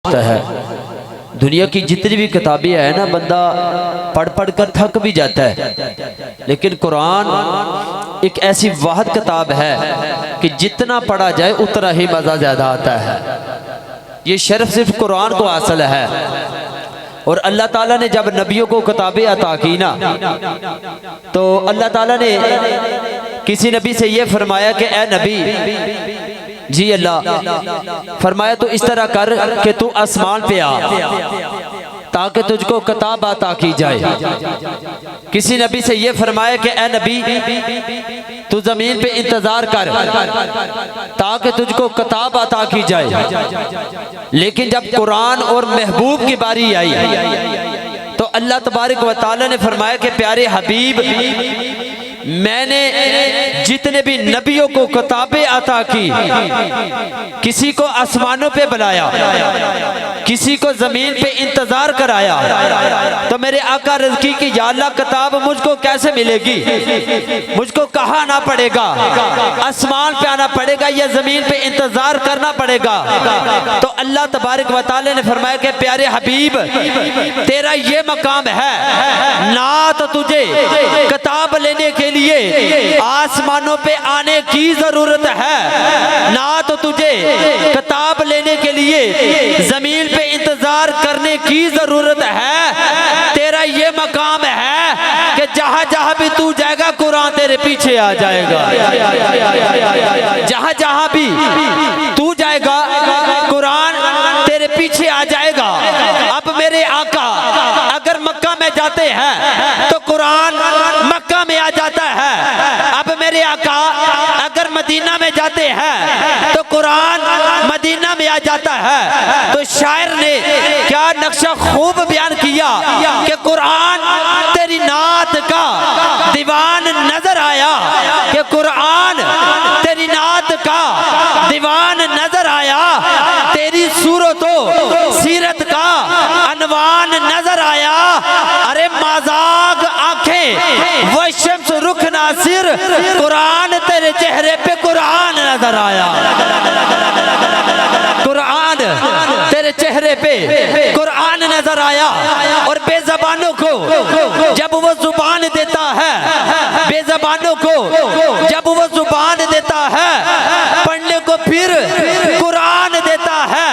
है। दुनिया की जितनी भी किताबें है ना, बंदा पढ़ पढ़ कर थक भी जाता है, लेकिन कुरान एक ऐसी वाहिद किताब है कि जितना पढ़ा जाए उतना ही मज़ा ज़्यादा आता है। ये शर्फ सिर्फ कुरान को हासिल है। और अल्लाह ताला ने जब नबियों को किताबें अता की ना, तो अल्लाह ताला ने किसी नबी से ये फरमाया कि ए नबी, जी अल्लाह फरमाया तो इस तरह कर कि तू आसमान पे आ ताकि तुझको किताब अता की जाए। किसी नबी से ये फरमाया कि ए नबी, तू जमीन पे इंतजार कर ताकि तुझको किताब अता की जाए। लेकिन जब कुरान और महबूब की बारी आई तो अल्लाह तबारक व तआला ने फरमाया कि प्यारे हबीब, मैंने जितने भी नबियों को किताबें अता की, किसी को आसमानों पे बुलाया, किसी को जमीन पे इंतजार कराया, तो मेरे आका रज़की की या अल्लाह किताब मुझको कैसे मिलेगी? मुझको कहाँ आना पड़ेगा? आसमान पे आना पड़ेगा या जमीन पे इंतजार करना पड़ेगा? तो अल्लाह तबारक व तआला ने फरमाया कि प्यारे हबीब, तेरा ये मकाम है ना, तो तुझे किताब लेने के लिए आसमानों पे आने की जरूरत है, ना तो तुझे किताब लेने के लिए जमीन पे इंतजार करने की जरूरत है। तेरा ये मकाम है कि जहां जहां भी तू जाएगा कुरान तेरे पीछे आ जाएगा। जहां जहां भी तू जाएगा कुरान तेरे पीछे आ जाएगा। अब मेरे आका अगर मक्का में जाते हैं तो कुरान मक्का में आ जाता है। अब मेरे आका अगर मदीना में जाते हैं तो कुरान मदीना में आ जाता है। तो शायर ने क्या नक्शा खूब बयान किया कि कुरान तेरी नात का दीवान नजर आया, कि कुरान तेरी नात का दीवान नजर आया, तेरी सूरतों सीरत का अनवान नजर आया। अरे मजाक आंखें वो शम्स रुख नासिर, कुरान तेरे चेहरे पे कुरान नजर आया। कुरान तेरे चेहरे पे कुरान नजर आया। और बेजबानों को जब वो जुबान देता है, बेजबानों को जब वो जुबान देता है, पढ़ने को फिर कुरान देता है।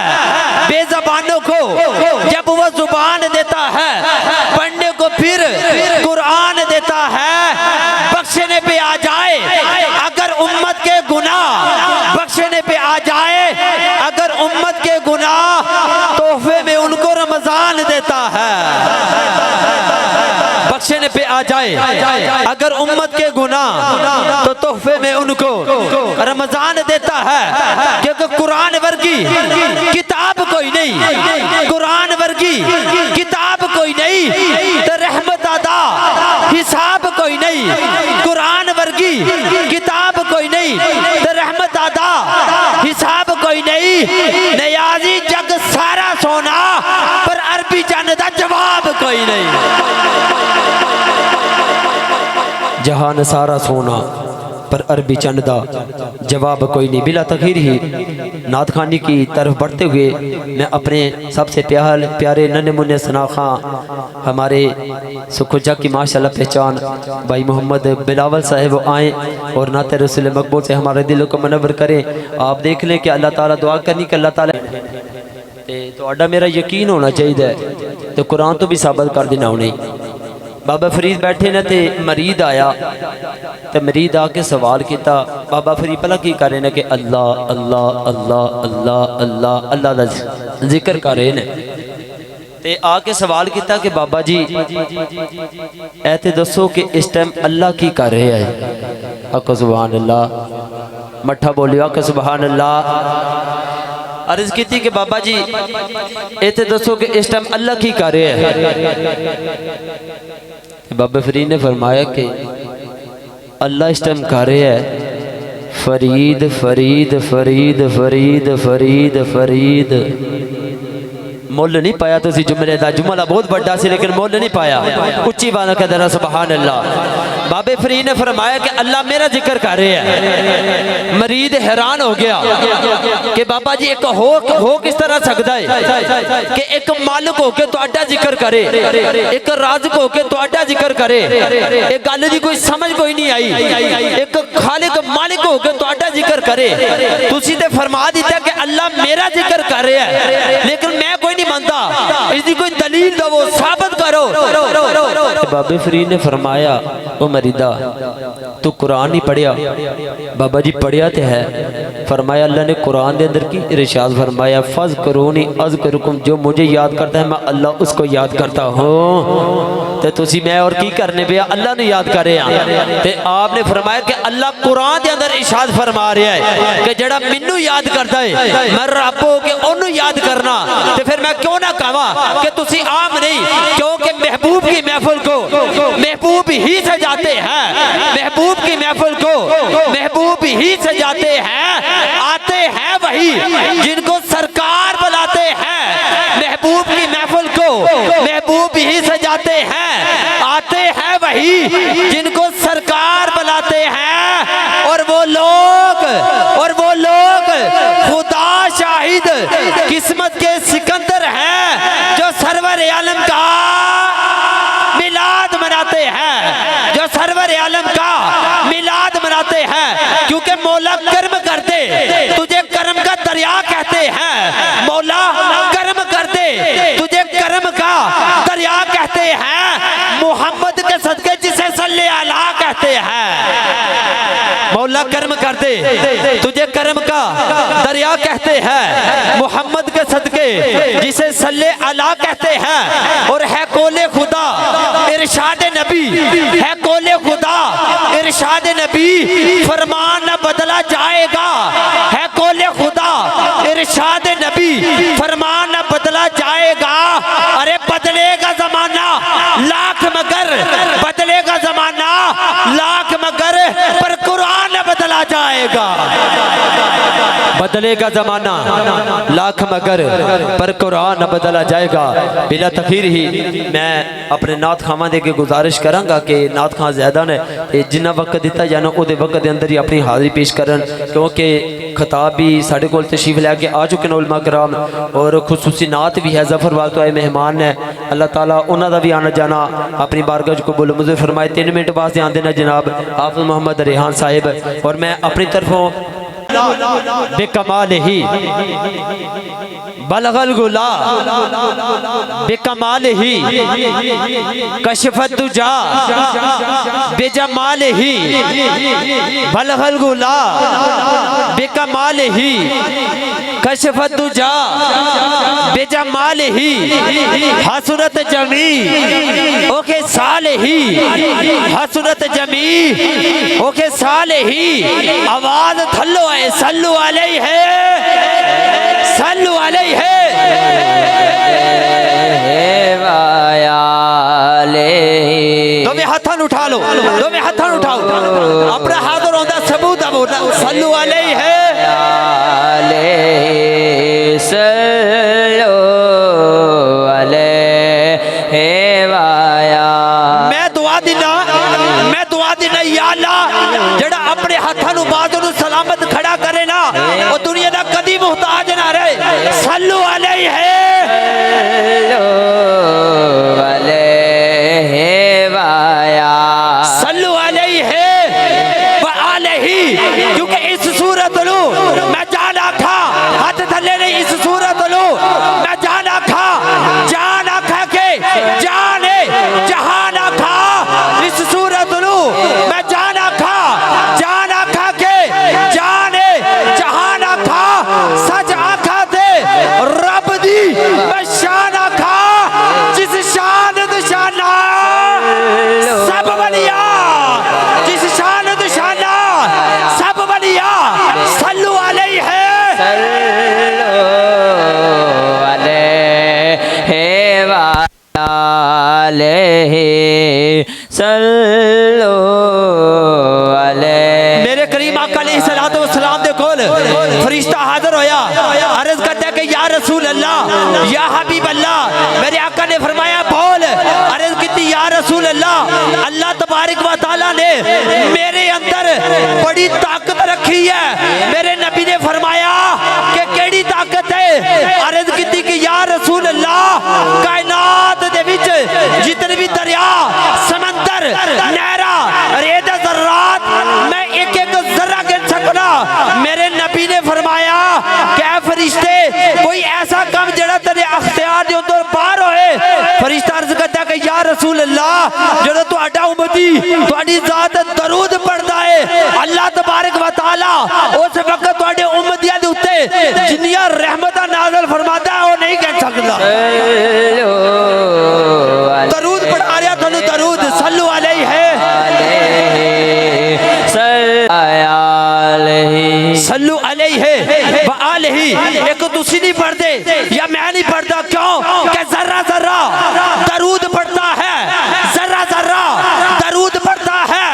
बेजबानों को जब वो जुबान देता है, पढ़ने को फिर कुरान देता है। बख्शने पे आ जाए अगर उम्मत के गुनाह, बख्शने पे आ जाए अगर उम्मत के गुनाह, तोहफे में उनको रमजान देता है। बख्शने पे आ जाए अगर उम्मत के गुनाह, तो तोहफे में उनको रमजान देता है। क्योंकि कुरान वर्गी किताब कोई नहीं, कुरान वर्गी किताब कोई नहीं, तो रहमत अदा हिसाब कोई नहीं। कुरान वर्गी किताब कोई नहीं, तो रहमत अदा हिसाब कोई नहीं। नियाजी जग सारा सोना पर अरबी चंद दा जवाब कोई नहीं। जहान सारा सोना पर अरबी चंद दा जवाब कोई नहीं। बिला तखीर ही नात खानी की तरफ बढ़ते हुए मैं अपने सबसे प्यारे नन्हे मुन्ने सना खां, हमारे सुखुजा की माशाल्लाह पहचान भाई मोहम्मद बिलावल साहब आएँ और नाते रसूल मकबूल से हमारे दिलों को मनवर करें। आप देख लें कि अल्लाह ताला दुआ करनी कि अल्लाह ताला तो मेरा यकीन होना चाहिए तो कुरान तो भी साबित कर देना होनी। बाबा फरीद बैठे ने ते मरीद आया, तो मरीद आके सवाल किया, बाबा फरीद भला की कर रहे हैं कि अल्लाह अल्लाह अल्लाह अल्लाह अल्लाह अल्लाह का जिक्र कर रहे हैं। ते आके सवाल किया कि बाबा जी ऐते दसो कि इस टाइम अल्लाह की कर रहे हैं? आको सुभान अल्लाह, मठा बोलियो आको सुभान अल्लाह। अर्ज की थी कि बाबा जी ऐते दसो कि इस टाइम अल्लाह की कर रहे हैं? बाबा फरीद ने फरमाया कि अल्लाह इस टाइम कर रहे है फरीद फरीद फरीद फरीद फरीद फरीद मुल नहीं पाया तुसी जुमले दा, जुमला बहुत बड़ा सी लेकिन मुल नहीं पाया। उच्ची बात कहते सुभान अल्लाह। बाबे फरीद ने फरमाया कि अल्लाह मेरा जिक्र कर रहे हैं। मरीद हैरान हो गया कि बाबा जी एक हो किस तरह सकता है कि एक मालिक होके तुहाडा जिक्र करे, एक राज़िक होके तुहाडा जिक्र करे। एक गल दी कोई समझ कोई नहीं आई। एक खालिक मालिक होके तुहाडा जिक्र करे। तुसी ते फरमा दिता कि अल्लाह मेरा जिक्र कर रहा है, लेकिन मैं कोई नहीं मानता। इसकी कोई दलील दो, साबित करो। बाबे फरीद ने फरमाया ओ मरीदा तू कुरान नहीं पढ़िया? बाबा जी पढ़िया तो है। फरमाया अल्लाह ने कुरान के अंदर की इरशाद फरमाया फज करोनी अज करुकुम, जो मुझे याद करता है मैं अल्लाह उसको याद करता हूँ। तो तुसी मैं और की करने पे अल्लाह ने याद कर रहे हैं। तो आपने फरमाया कि अल्लाह कुरान के अंदर इरशाद फरमा रहा है कि जड़ा मैनू याद करता है मैं रब हो के ओनू याद करना। तो फिर मैं क्यों ना कहा कि तुसी आम नहीं, क्योंकि महबूब की महफिल को महबूब ही सजाते हैं। महबूब की महफिल को महबूब ही सजाते हैं। आते हैं वही जिनको सरकार बुलाते हैं। महबूब की महफिल को महबूब ही सजाते हैं। आते हैं वही जिनको सरकार बुलाते हैं। और वो लोग खुदा शाहिद किस्मत के सिकंदर हैं जो सरवर आलम का मिलाद मनाते हैं, जो सरवर आलम का मिलाद मनाते हैं। क्योंकि मौला कर्म कर दे, तुझे कर्म का दरिया कहते हैं। मौला कर्म कर दे, तुझे कर्म का दरिया कहते हैं। मोहम्मद के सदके जिसे सल्ले अला कहते हैं। मौला कर्म कर दे, तुझे कर्म का दरिया कहते हैं। मोहम्मद के सदके जिसे सल्ले अला कहते हैं। और है कोले खुदा इरशाद नबी, है कोले खुदा इरशाद नबी, फरमान न बदला जाएगा। है कोले खुदा इरशाद नबी, फरमान न बदला जाएगा। अरे बदलेगा जमाना लाख मगर, बदलेगा जमाना लाख मगर, पर कुरान न बदला जाएगा। बदलेगा जमाना लाख मगर, पर कुरान न बदला जाएगा। बिला तखीर ही मैं अपने नाथ खावां दे के गुजारिश करांगा कि नाथ खां ज़ैदा ने जिन्ना वक्त दिता जाना वो वक्त के अंदर ही अपनी हाज़री पेश करन, क्योंकि खिताब भी साढ़े कोल तशरीफ लैके आ चुके हैं उलमा कराम। और खुसूसी नात भी है, ज़फ़रवाल तो आए मेहमान है। अल्लाह ताला उन्हों का भी आना जाना अपनी बारगाह को कबूल मंजूर फरमाए। 3 मिनट वास्ते आते ना जनाब हाफ़िज़ मोहम्मद रेहान साहिब। और मैं अपनी तरफों बेकमाल ही बलगल गुला बेकमाल ही कशफत दुजा बेजमाल ही बलगल गुला बेकमाल ही कशफत दुजा बेजमाल ही हसरत जमी ओके साल ही हसरत जमी ओके साल ही आवाज थल्लो है सल्लु अलैहि सल्लु अलैहि दो में हाथन उठा लो, दो में हाथन उठाओ अपना हाथ रोंदा सबूत अब सल्लु अलैहि सल्लु अलैहि वाया। मैं दुआ देना या अल्लाह जेड़ा अपने हाथों बाजू नूं सलामत खड़ा करे ना वो दुनिया दा कदी मुहताज ना रहे। सल्लु अलैहि वाया सल्लु अलैहि व आलिही। क्योंकि इस सूरत लो मैं जान आखा हाथ थले नहीं, इस सूरत लो मैं जान आखा के जाने जहान आखा। इस सूरत लो मैं जान आखा के जाने जहान आखा। सच आखा दे रब दी हबीब अल्लाह, मेरे आका ने फरमाया बोल। अर्ज़ की या रसूल अल्लाह, अल्लाह तबारक व तआला ने मेरे अंदर बड़ी ताकत रखी है। मेरे नबी ने फरमाया कि केड़ी ताकत है? अर्ज़ की कि या रसूल अल्लाह, कायनात दे विच जितने भी दरिया, समंदर, नहरा, रेत, ज़र्रात, मैं एक एक जर्रा गिन सकना। मेरे नबी ने फरमाया क्या फरिश्ते कोई ऐसा काम जड़ा तेरे अख्तियार दे अंदर बाहर होए? फरिश्ता अर्ज करता कि या रसूल अल्लाह, जो तुहाडा उम्मती तुहाडी ज़ात दरूद पढ़दा है, अल्लाह तबारक व तआला उस वक्त तुहाडे उम्मतियां दे उत्ते जिन्नियां रहमतां नाज़िल फरमांदा है, वो नहीं कह सकदा। दरूद पढ़ा रहा थानू, दरूद सल्लु अलैहि है, सल्लु अलैहि है व आलिही। एक तुसी नहीं पढ़ते या मैं नहीं पढ़ता, क्यों? कि जर्रा जर्रा दरूद पढ़ता है, जर्रा जर्रा दरूद पढ़ता है,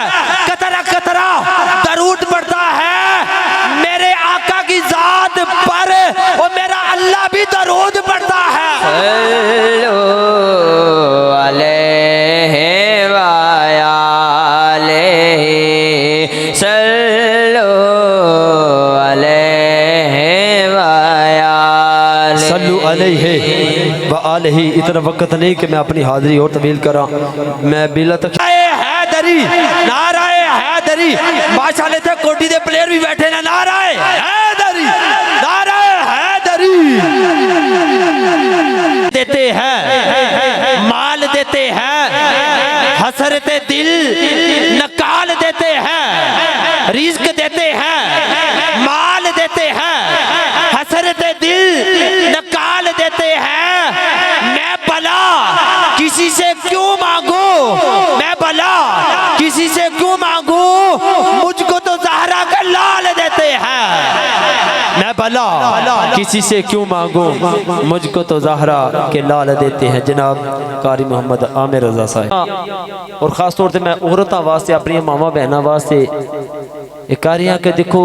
कतरा कतरा दरूद पढ़ता है मेरे आका की जात पर, और मेरा अल्लाह भी दरूद पढ़ता है। इतना वक्त नहीं कि मैं अपनी हाजिरी और तवील करा। मैं बिला तक हैदरी, नाराए हैदरी, माशाअल्लाह थे कोटी दे प्लेयर भी बैठे ना, नाराए हैदरी, नाराए हैदरी। देते हैं, माल देते हैं, हसरते दिल नकाल देते हैं, रिज्क देते हैं, माल देते हैं, हसरते दिल नकाल देते हैं। मैं भला किसी से क्यों मांगू, मैं भला किसी से क्यों मांगू, मुझको तो ज़हरा का लाल देते हैं। मैं भला किसी से क्यों मांगू, मुझको तो ज़हरा के लाल देते हैं। जनाब कारी मोहम्मद आमिर रज़ा साहब, और ख़ास तौर से मैं औरतों वास्ते, अपनी मामा बहनों वास्ते एक कार्य के देखो,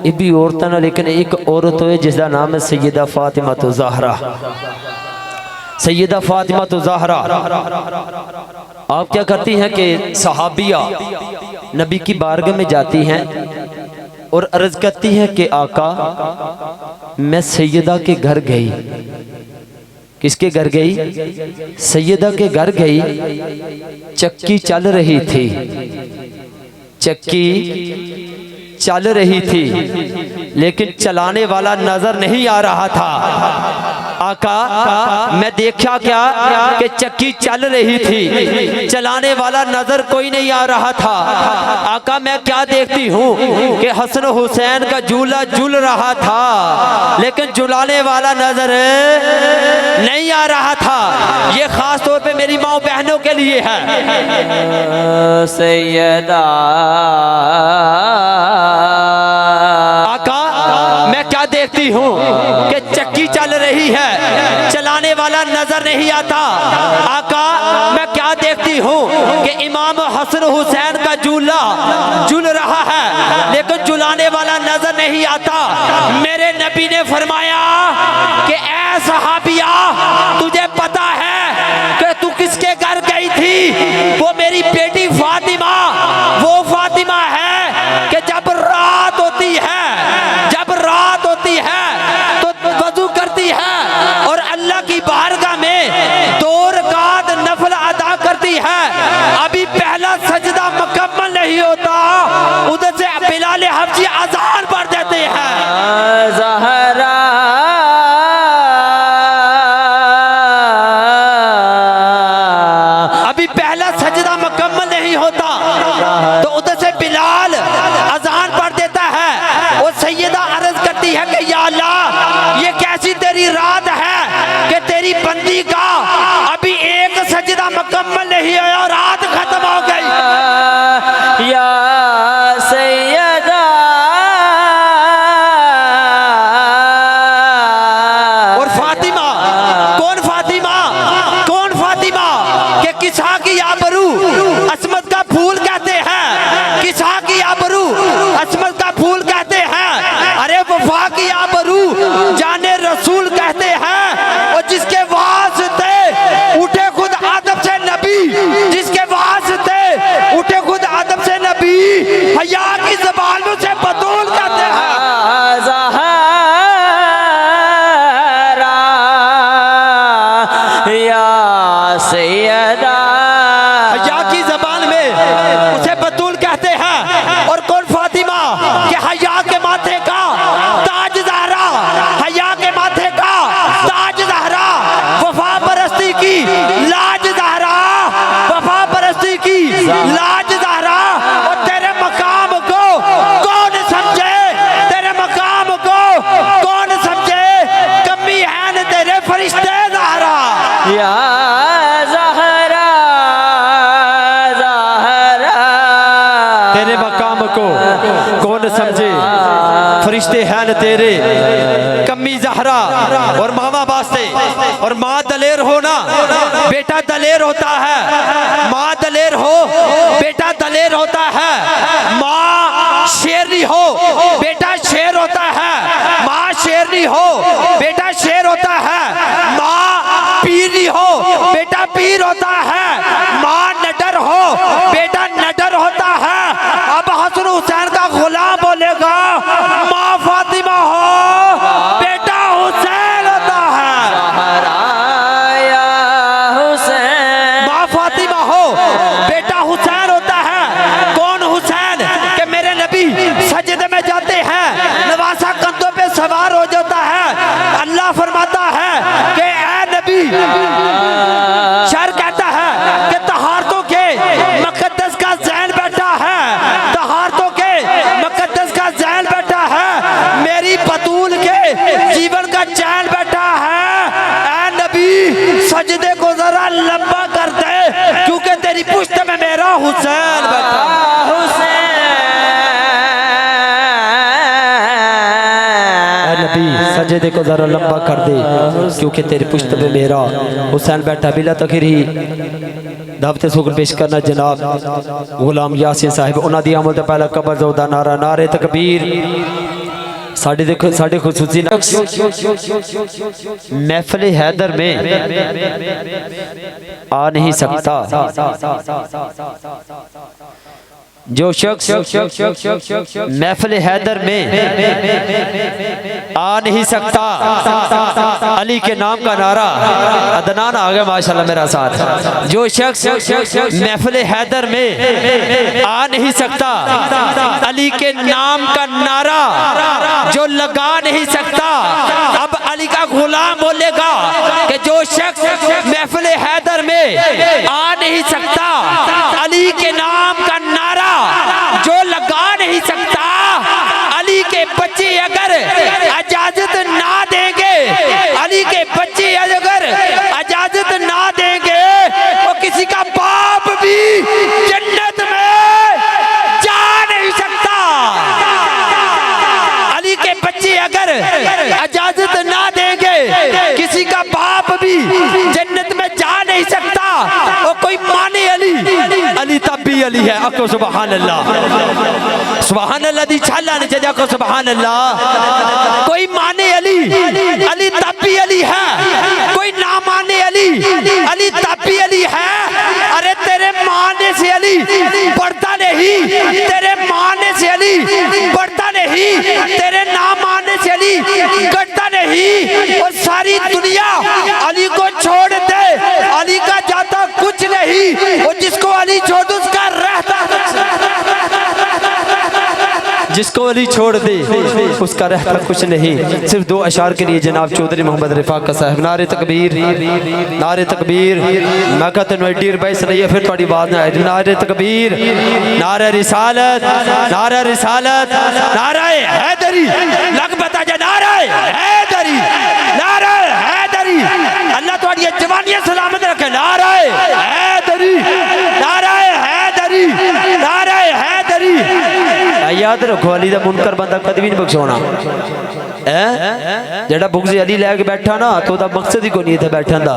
ये भी औरतें ना, लेकिन एक औरत है जिसका नाम है सैयदा फातिमा तो ज़हरा। सैयदा फातिमा तो ज़हरा आप क्या करती हैं कि सहाबिया नबी की बारगाह में जाती हैं और अर्ज करती हैं कि आका मैं सैयदा के घर गई। किसके घर गई? सैयदा के घर गई। चक्की चल रही थी, चक्की चल रही थी, लेकिन चलाने वाला नजर नहीं आ रहा था। आका मैं देखा क्या कि चक्की चल रही थी, चलाने वाला नजर कोई नहीं आ रहा था। आका मैं क्या देखती हूँ कि हसन हुसैन का झूला झूल रहा था, लेकिन झुलाने वाला नजर नहीं आ रहा था। ये खास तौर पे मेरी माँ बहनों के लिए है। सैयदा आका मैं क्या देखती हूँ कि चक्की चल रही है, चलाने वाला नजर नहीं आता। आका मैं क्या देखती हूँ कि इमाम हसन हुसैन का झूला झूल रहा है, लेकिन झुलाने वाला नजर नहीं आता। मेरे नबी ने फरमाया कि ऐ सहाबिया तुझे पता है कि तू किसके घर गई थी? वो मेरी बेटी फातिमा, वो फातिमा है कि जब रात होती है, जब रात होती है तो वजू करती है और अल्लाह की बारगाह में 2 रकात नफल अदा करती है। अभी पहला सजदा मुकम्मल नहीं होता, उधर से बिलाल हबशी अज़ान पढ़ देते हैं। ज़हरा अभी पहला सजदा मुकम्मल नहीं होता, तो उधर से बिलाल अज़ान पढ़ देता है। वो सैयदा अर्ज करती है कि या अल्लाह ये कैसी तेरी रात है कि तेरी बंदी का अभी एक सजदा मुकम्मल नहीं हुआ, रात खत्म हो गई। या सैयदा और फातिमा, कौन फातिमा? कौन फातिमा? कि किसा की आबरू अस्मत का फूल कहते हैं, किसा की आबरू अस्मत का फूल कहते हैं। अरे वफा की आबरू जाने रसूल कहते हैं, और जिसके सैयदा। हया की ज़बान में उसे बतूल कहते हैं। और कौन फातिमा कि हया के माथे का ताज ज़हरा, हया के माथे का ताज ज़हरा, वफा परस्ती की लाज ज़हरा, वफा परस्ती की लाज ज़हरा। और तेरे मकाम को कौन समझे, तेरे मकाम को कौन समझे, कमी है न तेरे फरिश्ते ज़हरा। या ज़हरा ज़हरा, तेरे मकाम को कौन समझे, फरिश्ते हैं न तेरे, कमी ज़हरा। और मामा वास्ते, और माँ दलेर हो ना, बेटा दलेर होता है। माँ दलेर हो, बेटा दलेर होता है। माँ शेरनी हो, बेटा शेर होता है। माँ शेरनी हो, बेटा शेर होता है। माँ पीरनी हो, बेटा पीर होता है। माँ नडर हो, बेटा नडर होता है। अब हसन हुसैन का गुलाम बोलेगा, माँ फातिमा हो, बेटा हुसैन होता है। या हुसैन, माँ फातिमा हो, बेटा हुसैन होता है। कौन हुसैन कि मेरे नबी सजदे में जाते हैं, नवासा कंधों पे सवार हो जाता है। अल्लाह फरमाता है कि ऐ नबी, शर कहता है कि तहारतों के मुकद्दस का ज़ैन बैठा है, तहारतों के मुकद्दस का ज़ैन बैठा है, मेरी बतूल के जीवन का चैन बैठा है। ऐ नबी सजदे को जरा लंबा कर दे, क्योंकि तेरी पुश्त में मेरा हुसैन बैठा है। सजदे को जरा लंबा कर दे, क्योंकि तेरी पुश्त में मेरा हुसैन बैठा। बिला तखीरी दावत शुक्र पेश करना जनाब गुलाम यासीन साहिब, उन्होंने दी आमद पहला कबर जोदा नारा, नारे तकबीर। साढ़े देखो साढ़े खुसूसी महफिल हैदर में आ नहीं सकता जो शख्स महफिल हैदर में आ नहीं सकता, अली के नाम का नारा, अदनान आ गया माशाल्लाह मेरा साथ। जो शख्स महफिल हैदर में आ नहीं सकता, अली के नाम का नारा जो लगा नहीं सकता। अब अली का गुलाम बोलेगा कि जो शख्स महफिल हैदर में आ नहीं सकता, अली के नाम का नारा जो लगा नहीं सकता। अली के बच्चे अगर इजाजत ना देंगे, अली के बच्चे अगर इजाजत ना देंगे, तो किसी का बाप भी जन्नत में जा नहीं सकता। अली के बच्चे अगर इजाजत ना देंगे, किसी का बाप भी जन्नत में जा नहीं सकता। और कोई माने अली, अली तब भी अली है। अको सुभान अल्लाह, सुभान अल्लाह दी छाला ने जजा को सुभान अल्लाह। कोई माने अली, अली तब भी अली है। कोई ना माने अली, अली तब भी अली है। अरे तेरे माने से अली बढ़ता नहीं, तेरे माने से अली बढ़ता नहीं, तेरे ना मानने से अली घटता नहीं। और सारी दुनिया अली को छोड़ दे, अली का जाता कुछ नहीं। और जिसको अली छोड़ दे उसका रहता, जिसको अली छोड़ दे उसका रहता कुछ नहीं। सिर्फ दो अशार के लिए जनाब चौधरी मोहम्मद रिफाक का साहब, नारे तकबीर, नारे तकबीर। मैं कहता हूँ एडी रुपए से नहीं है, फिर थोड़ी बात ना है। नारे तकबीर, नारे रिसालत, नारे रिसालत, नारे हैदरी। लग बता जा नारे हैदरी, नारे हैदरी। अल्लाह थोड़ी जवानियां सलामत रखे। नारे हैदरी, नारे हैदरी, नारे हैदरी। याद रखो अली का मुनकर बंदा कभी नहीं बख्शोना है। जेड़ा बुगज़े अली लैके बैठा ना, तो मकसद ही को नहीं था बैठन का।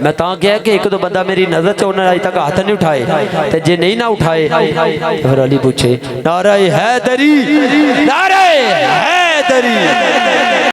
मैं ता कहा कि एक दो बंदा मेरी नजर च उन्हें अज तक हाथ नहीं उठाए, ते जे नहीं ना उठाए तो फिर अली पूछे नारे हैदरी, नारे हैदरी।